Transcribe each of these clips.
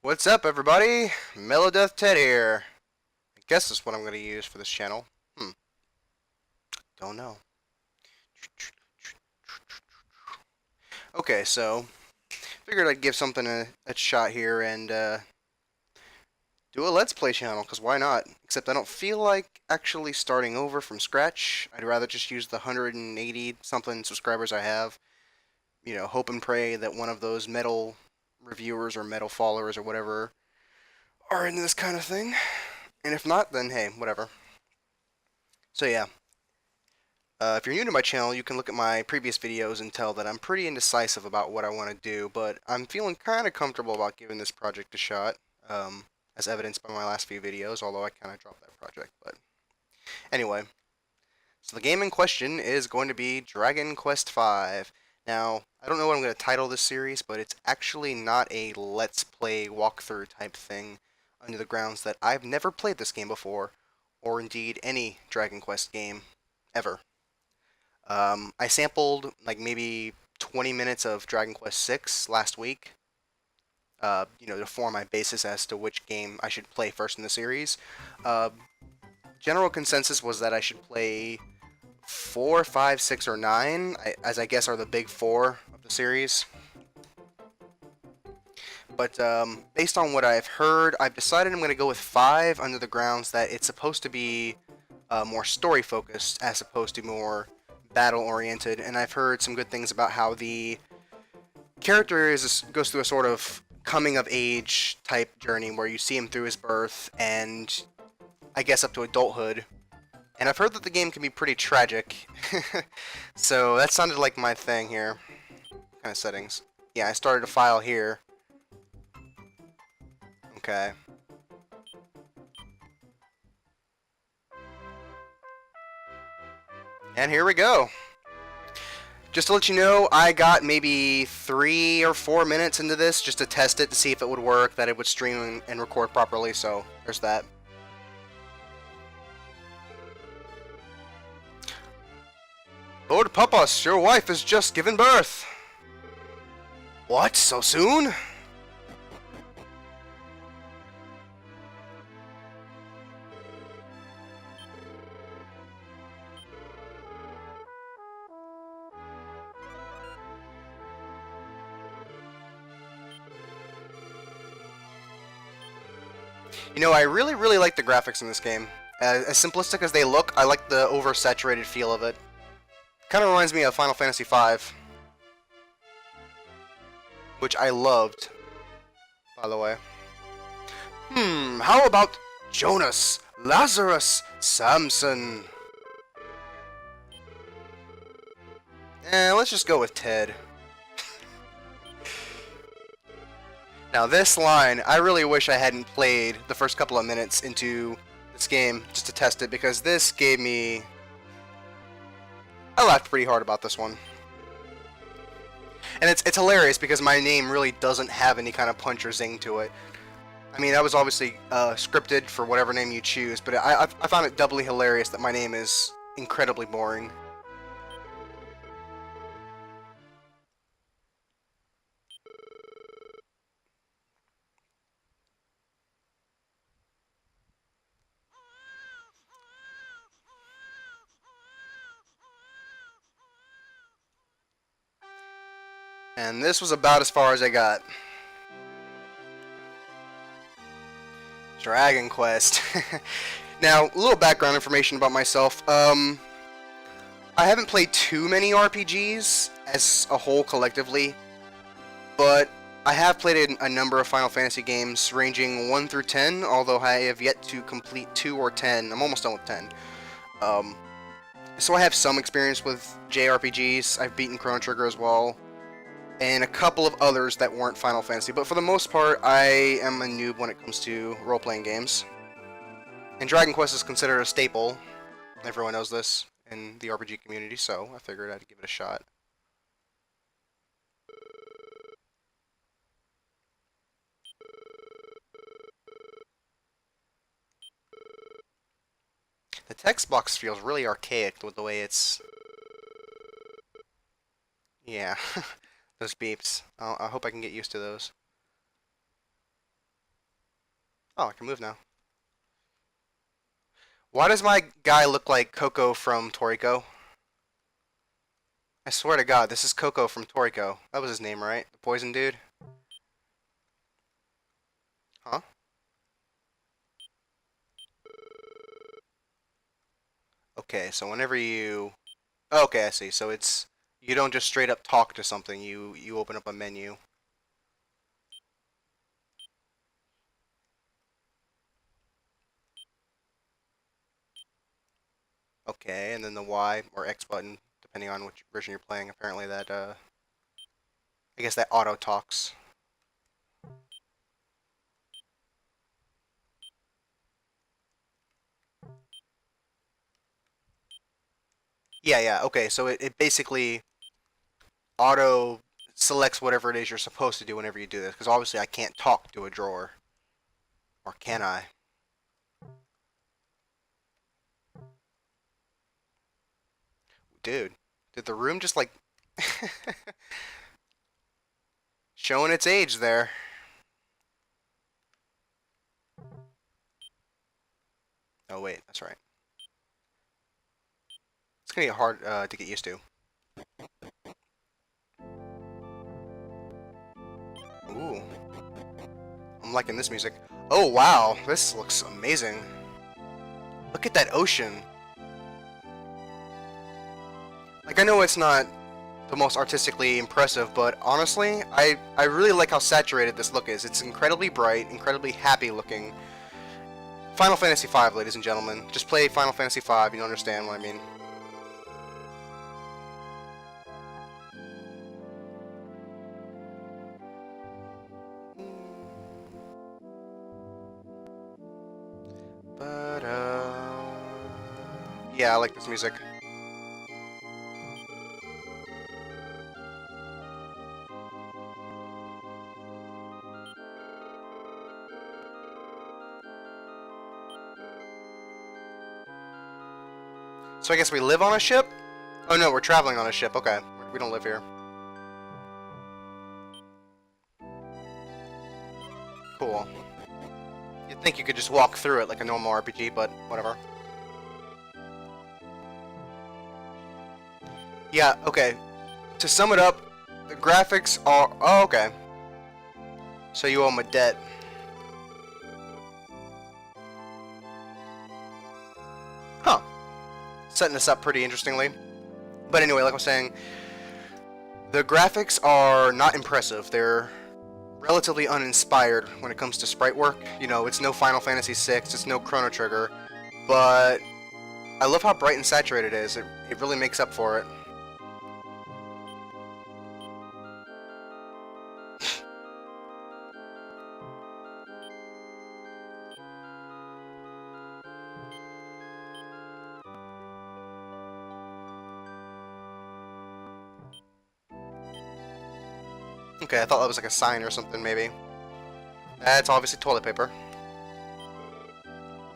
What's up, everybody? Melodeath Ted here. I guess that's what I'm going to use for this channel. Don't know. Okay, so figured I'd give something a shot here and do a Let's Play channel, because why not? Except I don't feel like actually starting over from scratch. I'd rather just use the 180 something subscribers I have. You know, hope and pray that one of those metal reviewers or metal followers or whatever are into this kind of thing. And if not, then hey, whatever. So yeah, if you're new to my channel, you can look at my previous videos and tell that I'm pretty indecisive about what I want to do, but I'm feeling kind of comfortable about giving this project a shot, as evidenced by my last few videos, although I kind of dropped that project. But anyway, so the game in question is going to be Dragon Quest V. Now, I don't know what I'm going to title this series, but it's actually not a Let's Play walkthrough type thing, under the grounds that I've never played this game before, or indeed any Dragon Quest game, ever. I sampled like maybe 20 minutes of Dragon Quest VI last week, to form my basis as to which game I should play first in the series. Uh, General consensus was that I should play 4, 5, 6, or 9, as I guess are the big four of the series. But based on what I've heard, I've decided I'm going to go with 5 under the grounds that it's supposed to be more story focused as opposed to more battle oriented, and I've heard some good things about how the character goes through a sort of coming of age type journey where you see him through his birth and I guess up to adulthood. And I've heard that the game can be pretty tragic. So that sounded like my thing here. Kind of settings. Yeah, I started a file here. Okay. And here we go. Just to let you know, I got maybe 3 or 4 minutes into this just to test it to see if it would work, that it would stream and record properly, so there's that. Lord Papas, your wife has just given birth. What? So soon? You know, I really like the graphics in this game. As simplistic as they look, I like the oversaturated feel of it. Kind of reminds me of Final Fantasy V, which I loved, by the way. How about Jonas, Lazarus, Samson? Let's just go with Ted. Now this line, I really wish I hadn't played the first couple of minutes into this game just to test it, because this gave me... I laughed pretty hard about this one. And it's hilarious because my name really doesn't have any kind of punch or zing to it. I mean, that was obviously scripted for whatever name you choose, but I found it doubly hilarious that my name is incredibly boring. And this was about as far as I got. Dragon Quest. Now, a little background information about myself. I haven't played too many RPGs as a whole collectively, but I have played a number of Final Fantasy games ranging 1 through 10, although I have yet to complete 2 or 10. I'm almost done with 10. So I have some experience with JRPGs. I've beaten Chrono Trigger as well, and a couple of others that weren't Final Fantasy, but for the most part, I am a noob when it comes to role-playing games. And Dragon Quest is considered a staple. Everyone knows this in the RPG community, so I figured I'd give it a shot. The text box feels really archaic with the way it's... Yeah, those beeps. I hope I can get used to those. Oh, I can move now. Why does my guy look like Coco from Toriko? I swear to God, this is Coco from Toriko. That was his name, right? The poison dude? Huh? Okay, so whenever you... Oh, okay, I see. So it's... You don't just straight up talk to something, you open up a menu. Okay, and then the Y or X button, depending on which version you're playing. Apparently that, I guess that auto talks. Yeah, yeah, okay, so it basically auto selects whatever it is you're supposed to do whenever you do this, because obviously I can't talk to a drawer. Or can I? Dude, did the room just like... showing its age there. Oh wait, that's right. It's gonna get hard to get used to. Ooh, I'm liking this music. Oh wow, this looks amazing. Look at that ocean. Like, I know it's not the most artistically impressive, but honestly, I really like how saturated this look is. It's incredibly bright, incredibly happy looking. Final Fantasy V, ladies and gentlemen. Just play Final Fantasy V, you don't understand what I mean. But, yeah, I like this music. So I guess we live on a ship? Oh no, we're traveling on a ship. Okay, we don't live here. Cool. You'd think you could just walk through it like a normal RPG, but whatever. Yeah, okay. To sum it up, the graphics are... Oh, okay. So you owe him a debt. Huh. Setting this up pretty interestingly. But anyway, like I was saying, the graphics are not impressive. They're relatively uninspired when it comes to sprite work. You know, it's no Final Fantasy VI, it's no Chrono Trigger, but I love how bright and saturated it is. It really makes up for it. Okay, I thought that was like a sign or something, maybe. That's obviously toilet paper.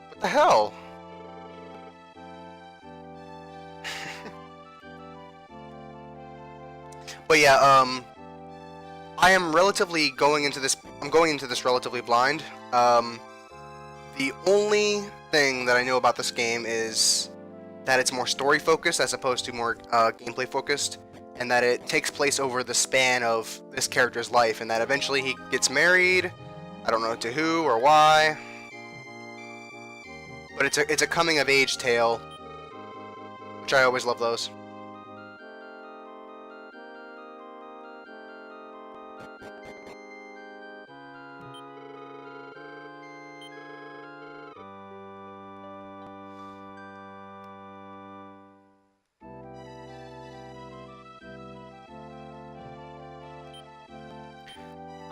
What the hell? But yeah, I am relatively going into this... I'm going into this relatively blind. The only thing that I know about this game is that it's more story-focused as opposed to more gameplay-focused, and that it takes place over the span of this character's life, and that eventually he gets married. I don't know to who or why, but it's a coming-of-age tale, which I always love those.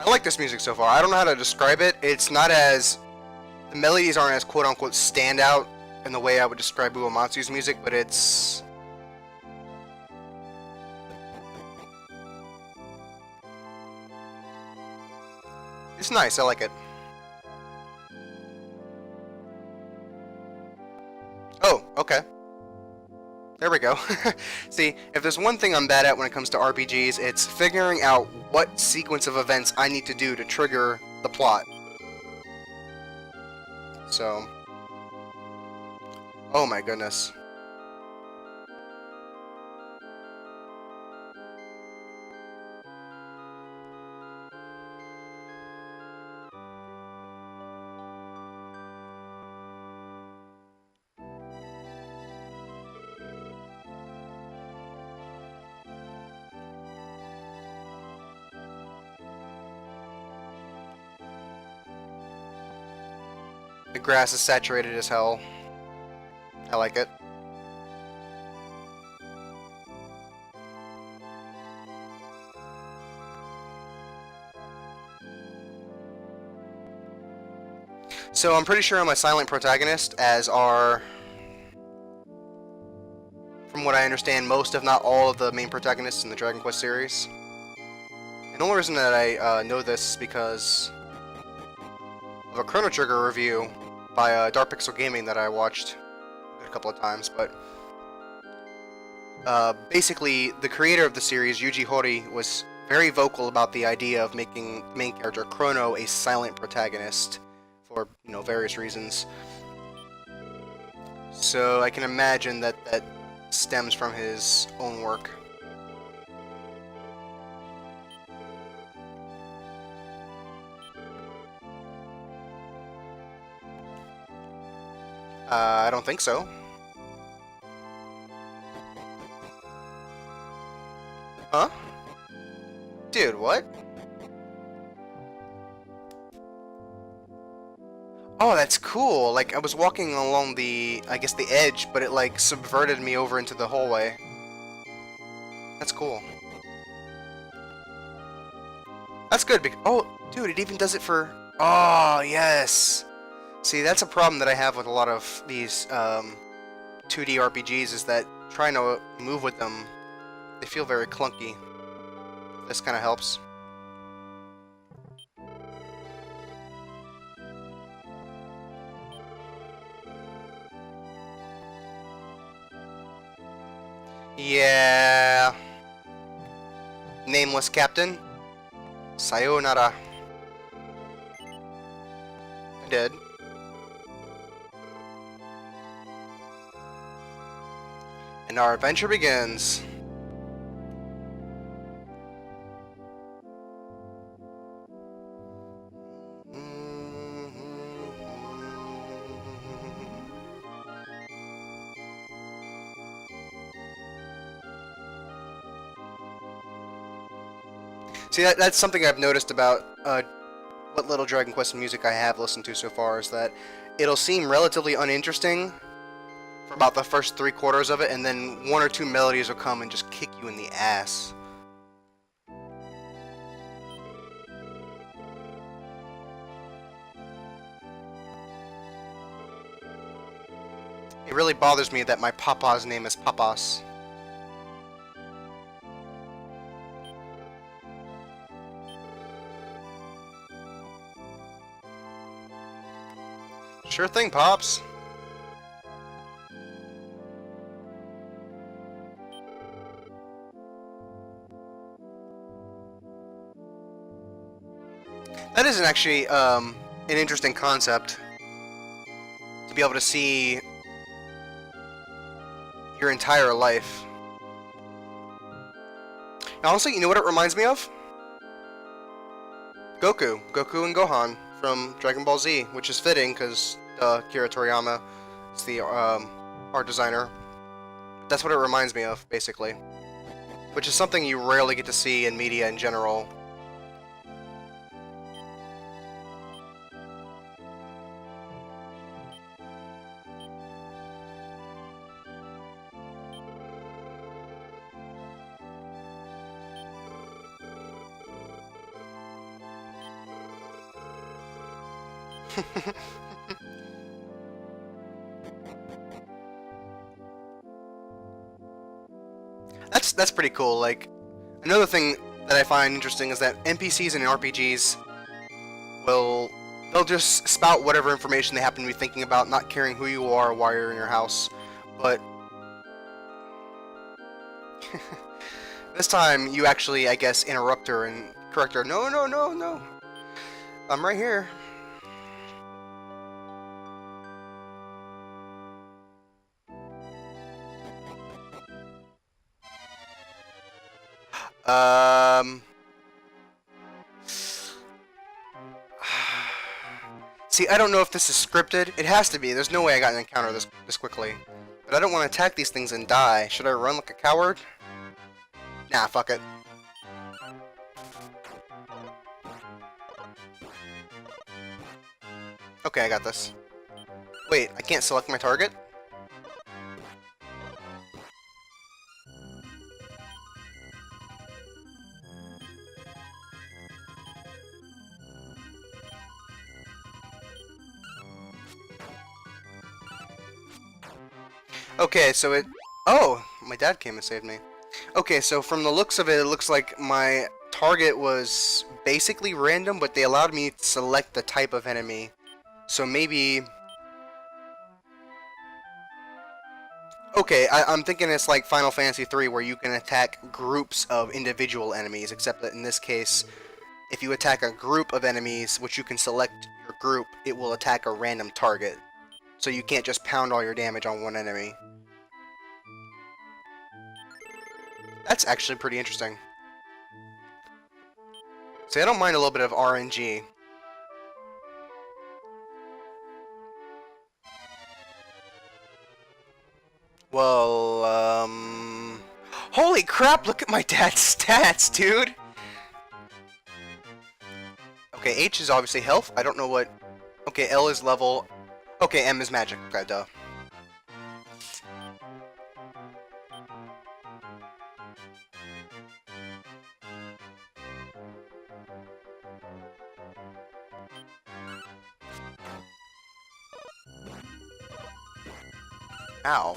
I like this music so far. I don't know how to describe it. It's not as... The melodies aren't as quote-unquote standout in the way I would describe Uematsu's music, but it's... It's nice, I like it. Oh, okay. There we go. See, if there's one thing I'm bad at when it comes to RPGs, it's figuring out what sequence of events I need to do to trigger the plot. So, oh my goodness. The grass is saturated as hell. I like it. So I'm pretty sure I'm a silent protagonist, as are, from what I understand, most if not all of the main protagonists in the Dragon Quest series. And the only reason that I know this is because of a Chrono Trigger review by Dark Pixel Gaming that I watched a couple of times, but basically the creator of the series, Yuji Horii, was very vocal about the idea of making the main character Chrono a silent protagonist for, you know, various reasons. So I can imagine that that stems from his own work. I don't think so. Huh? Dude, what? Oh, that's cool. Like, I was walking along the, I guess, the edge, but it, like, subverted me over into the hallway. That's cool. That's good, because, oh, dude, it even does it for, oh, yes. See, that's a problem that I have with a lot of these, 2D RPGs, is that trying to move with them, they feel very clunky. This kind of helps. Yeah. Nameless Captain. Sayonara. I did. And our adventure begins. See, that's something I've noticed about what little Dragon Quest music I have listened to so far, is that it'll seem relatively uninteresting for about the first 3/4 of it, and then one or two melodies will come and just kick you in the ass. It really bothers me that my papa's name is Papas. Sure thing, Pops. That isn't actually an interesting concept, to be able to see your entire life. Now, honestly, you know what it reminds me of? Goku. Goku and Gohan from Dragon Ball Z, which is fitting because Akira Toriyama is the art designer. That's what it reminds me of, basically. Which is something you rarely get to see in media in general. That's pretty cool. Like, another thing that I find interesting is that NPCs in RPGs they'll just spout whatever information they happen to be thinking about, not caring who you are or why you're in your house. But this time you actually, I guess, interrupt her and correct her. No, no, no, no. I'm right here. Um. See, I don't know if this is scripted. It has to be. There's no way I got an encounter this quickly. But I don't want to attack these things and die. Should I run like a coward? Nah, fuck it. Okay, I got this. Wait, I can't select my target? Okay, so it... Oh! My dad came and saved me. Okay, so from the looks of it, it looks like my target was basically random, but they allowed me to select the type of enemy. So maybe... Okay, I'm thinking it's like Final Fantasy III, where you can attack groups of individual enemies, except that in this case, if you attack a group of enemies, which you can select your group, it will attack a random target. So you can't just pound all your damage on one enemy. That's actually pretty interesting. See, I don't mind a little bit of RNG. Well, holy crap, look at my dad's stats, dude! Okay, H is obviously health. I don't know what... Okay, L is level... Okay, M is magic. Okay, duh. Ow.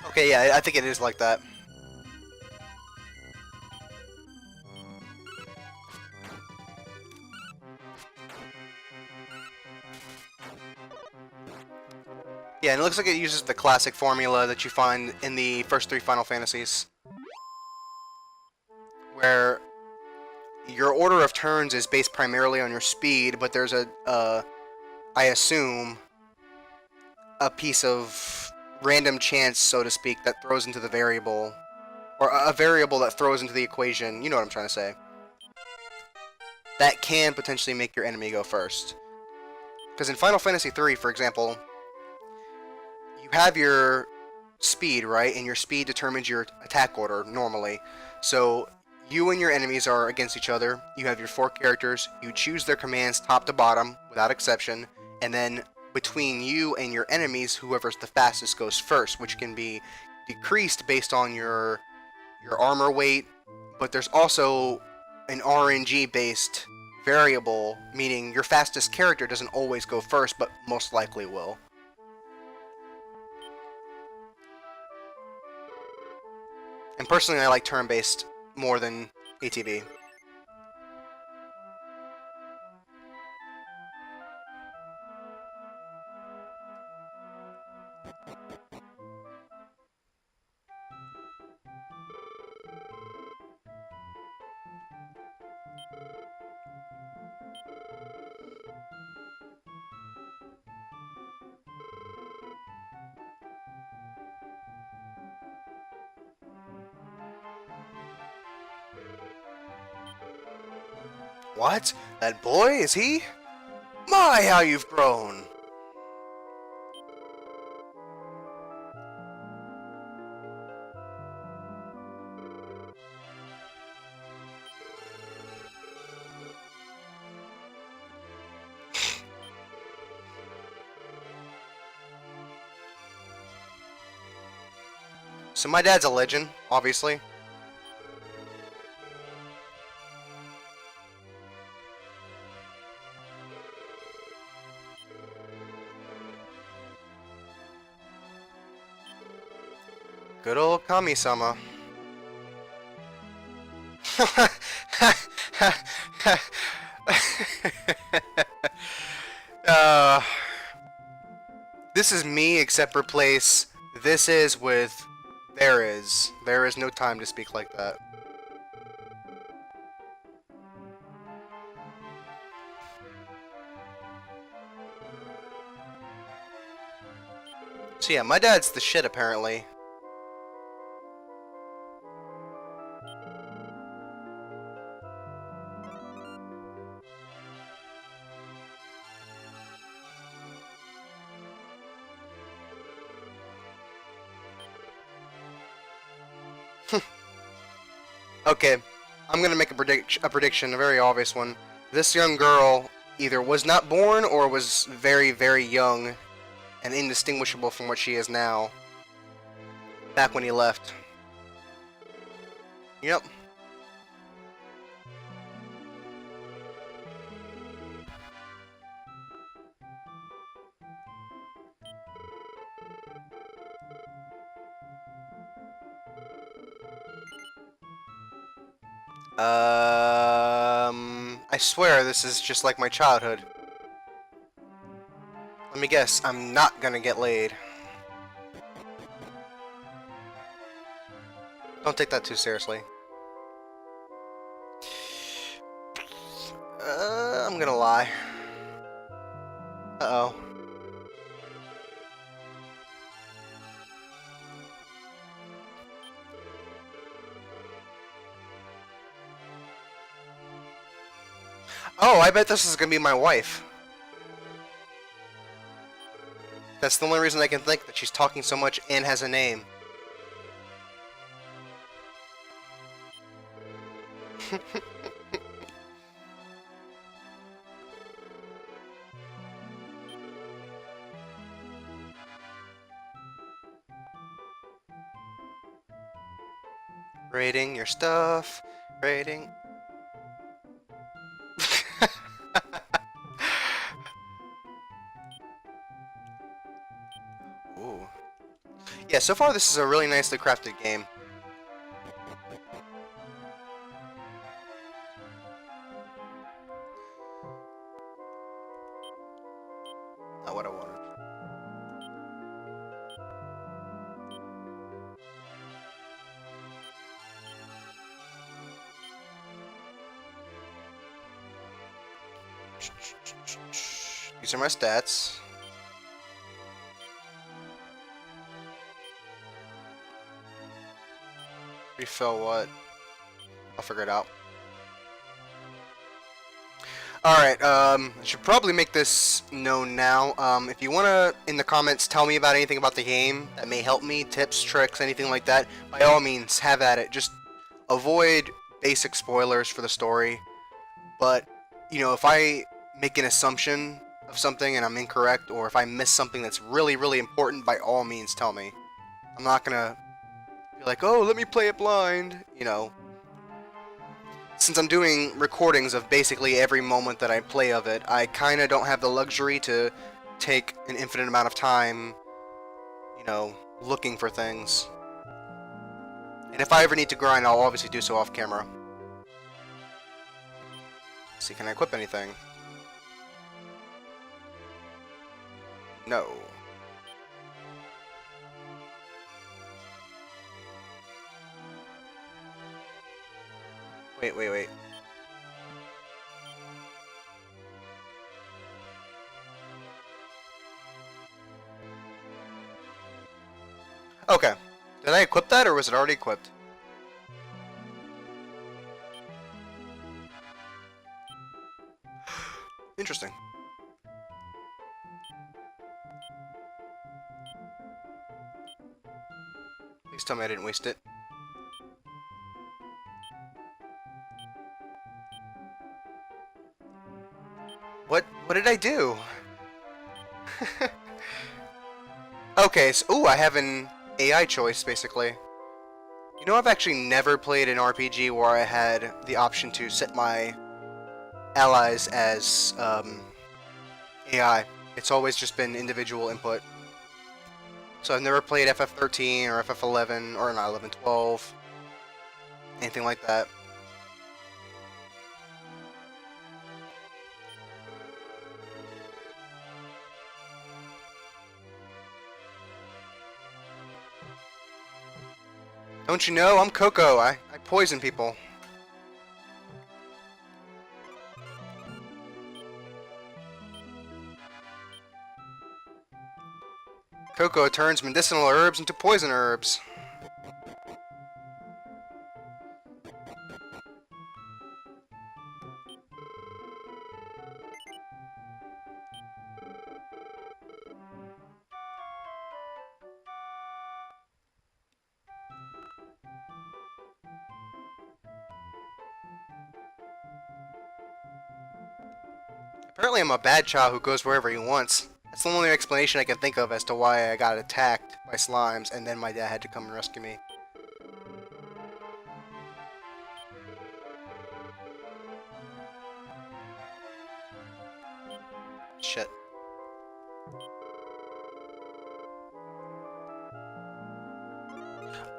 Okay, yeah, I think it is like that. Yeah, and it looks like it uses the classic formula that you find in the first 3 Final Fantasies. Where your order of turns is based primarily on your speed, but there's a, I assume, a piece of random chance, so to speak, that throws into the variable. Or a variable that throws into the equation, you know what I'm trying to say. That can potentially make your enemy go first. Because in Final Fantasy III, for example, you have your speed, right? And your speed determines your attack order, normally. So, you and your enemies are against each other. You have your 4 characters. You choose their commands top to bottom, without exception. And then, between you and your enemies, whoever's the fastest goes first, which can be decreased based on your armor weight. But there's also an RNG-based variable, meaning your fastest character doesn't always go first, but most likely will. And personally, I like turn-based more than ATB. What? That boy, is he? My, how you've grown! So my dad's a legend, obviously. Good old Kami-sama. uh, this is me, except replace this is with there is. There is no time to speak like that. So yeah, my dad's the shit, apparently. Okay, I'm gonna make a prediction, a very obvious one. This young girl either was not born or was very, very young and indistinguishable from what she is now. Back when he left. Yep. I swear this is just like my childhood. Let me guess, I'm not gonna get laid. Don't take that too seriously. I'm gonna lie. Uh-oh. Oh, I bet this is gonna be my wife. That's the only reason I can think that she's talking so much and has a name. Rating your stuff. Rating. Ooh. Yeah, so far this is a really nicely crafted game. Not what I wanted. These are my stats. Refill what? I'll figure it out. Alright, I should probably make this known now. If you wanna, in the comments, tell me about anything about the game that may help me, tips, tricks, anything like that, by all means, have at it. Just avoid basic spoilers for the story. But, you know, if I make an assumption of something and I'm incorrect, or if I miss something that's really, really important, by all means, tell me. I'm not gonna be like, oh, let me play it blind, you know. Since I'm doing recordings of basically every moment that I play of it, I kinda don't have the luxury to take an infinite amount of time, you know, looking for things. And if I ever need to grind, I'll obviously do so off camera. See, can I equip anything? No. Wait. Okay. Did I equip that, or was it already equipped? Interesting. Please tell me I didn't waste it. What did I do? Okay, so ooh, I have an AI choice basically. You know, I've actually never played an RPG where I had the option to set my allies as AI. It's always just been individual input. So I've never played FF13 or FF11 or not 11, 12, anything like that. Don't you know? I'm Coco. I poison people. Coco turns medicinal herbs into poison herbs. Apparently I'm a bad child who goes wherever he wants. That's the only explanation I can think of as to why I got attacked by slimes and then my dad had to come and rescue me. Shit.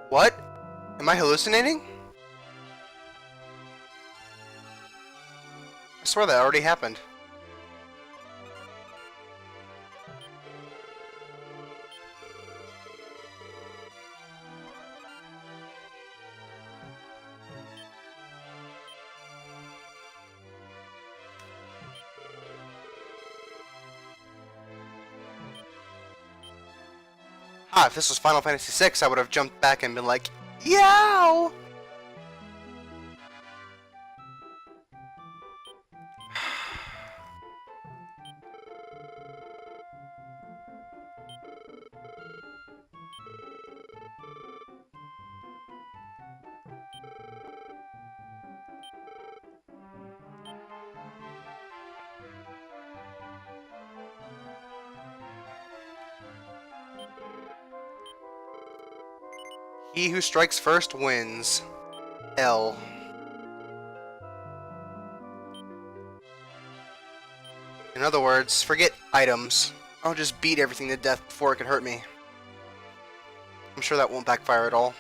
What? Am I hallucinating? I swear that already happened. If this was Final Fantasy VI, I would have jumped back and been like, yow! He who strikes first wins. L. In other words, forget items. I'll just beat everything to death before it can hurt me. I'm sure that won't backfire at all.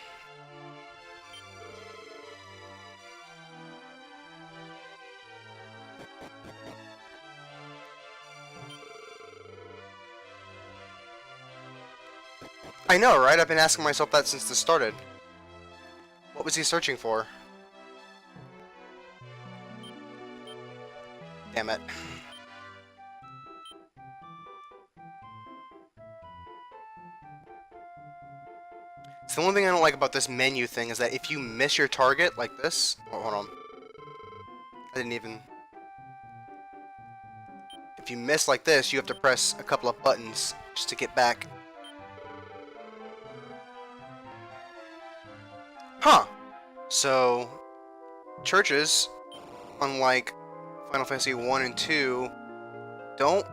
I know, right? I've been asking myself that since this started. What was he searching for? Damn it. It's the only thing I don't like about this menu thing is that if you miss your target like this... Oh, hold on. I didn't even... If you miss like this, you have to press a couple of buttons just to get back. Huh. So, churches, unlike Final Fantasy 1 and 2, don't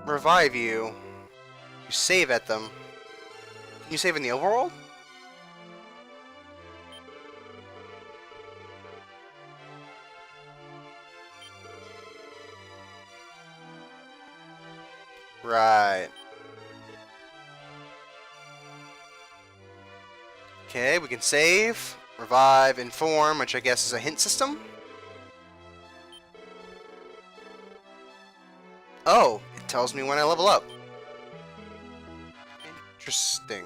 revive you. You save at them. Can you save in the overworld? Right. Okay, we can save, revive, inform, which I guess is a hint system. Oh, it tells me when I level up. Interesting.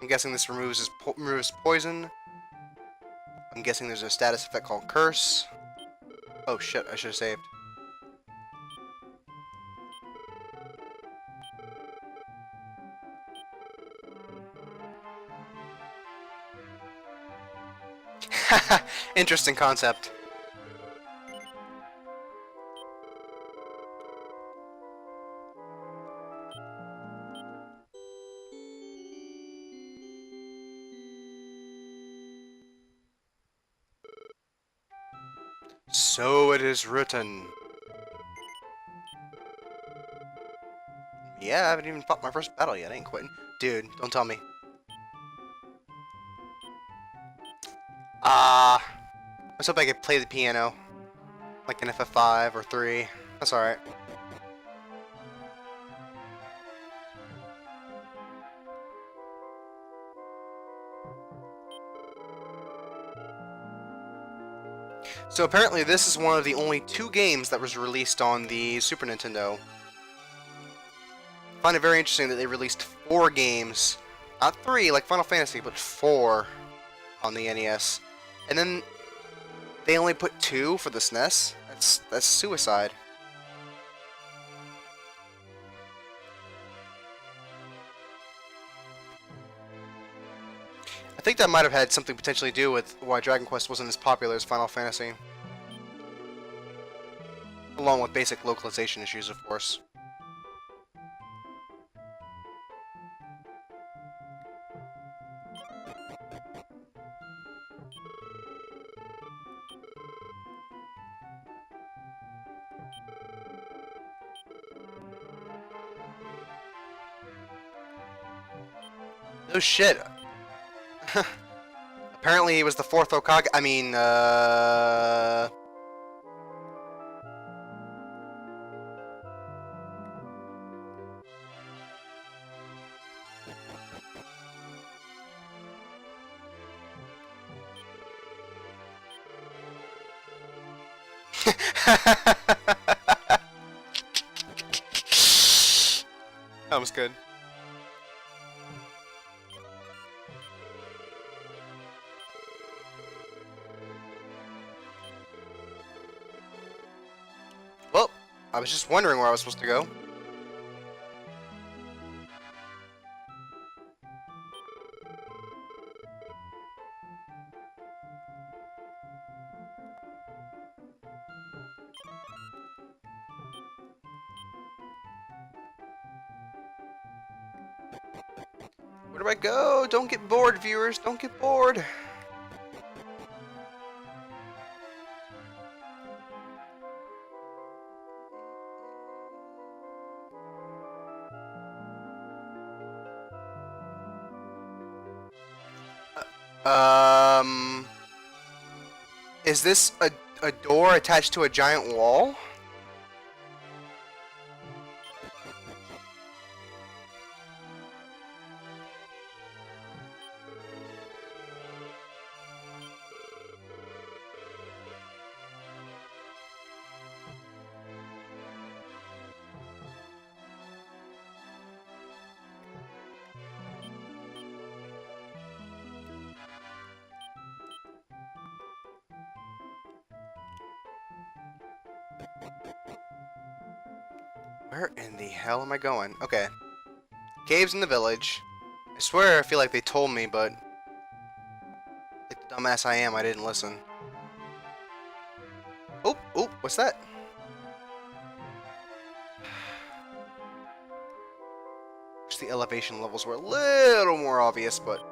I'm guessing this removes poison. I'm guessing there's a status effect called Curse. Oh shit, I should have saved. Interesting concept. So it is written. Yeah, I haven't even fought my first battle yet. I ain't quitting. Dude, don't tell me. I was hoping I could play the piano. Like an FF5 or 3. That's alright. So apparently this is one of the only 2 games that was released on the Super Nintendo. I find it very interesting that they released 4 games. Not 3 like Final Fantasy, but 4 on the NES. And then they only put 2 for the SNES? That's suicide. I think that might have had something potentially to do with why Dragon Quest wasn't as popular as Final Fantasy. Along with basic localization issues, of course. No shit. Apparently he was the fourth Hokage. I mean, that was good. Well, I was just wondering where I was supposed to go. Where do I go? Don't get bored, viewers. Don't get bored. Um, is this a door attached to a giant wall? Where in the hell am I going? Okay. Caves in the village. I swear I feel like they told me, but like the dumbass I am, I didn't listen. Oh, oh, what's that? Just the elevation levels were a little more obvious, but